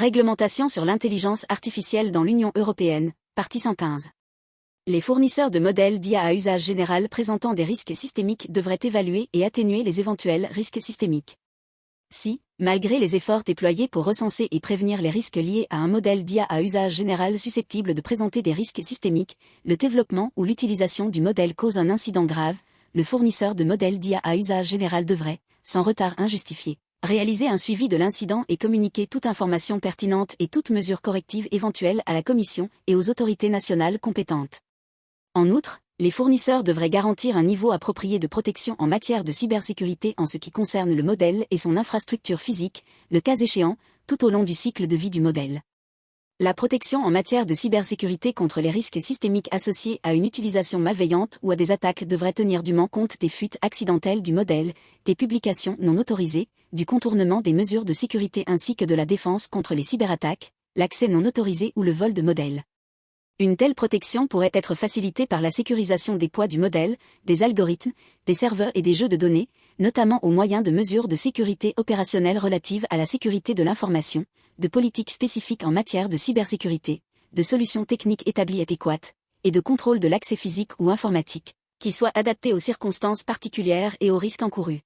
Réglementation sur l'intelligence artificielle dans l'Union européenne, partie 115. Les fournisseurs de modèles d'IA à usage général présentant des risques systémiques devraient évaluer et atténuer les éventuels risques systémiques. Si, malgré les efforts déployés pour recenser et prévenir les risques liés à un modèle d'IA à usage général susceptible de présenter des risques systémiques, le développement ou l'utilisation du modèle cause un incident grave, le fournisseur de modèles d'IA à usage général devrait, sans retard injustifié, réaliser un suivi de l'incident et communiquer toute information pertinente et toute mesure corrective éventuelle à la Commission et aux autorités nationales compétentes. En outre, les fournisseurs devraient garantir un niveau approprié de protection en matière de cybersécurité en ce qui concerne le modèle et son infrastructure physique, le cas échéant, tout au long du cycle de vie du modèle. La protection en matière de cybersécurité contre les risques systémiques associés à une utilisation malveillante ou à des attaques devrait tenir dûment compte des fuites accidentelles du modèle, des publications non autorisées, du contournement des mesures de sécurité ainsi que de la défense contre les cyberattaques, l'accès non autorisé ou le vol de modèles. Une telle protection pourrait être facilitée par la sécurisation des poids du modèle, des algorithmes, des serveurs et des jeux de données, notamment au moyen de mesures de sécurité opérationnelle relatives à la sécurité de l'information, de politiques spécifiques en matière de cybersécurité, de solutions techniques établies adéquates, et de contrôle de l'accès physique ou informatique, qui soient adaptées aux circonstances particulières et aux risques encourus.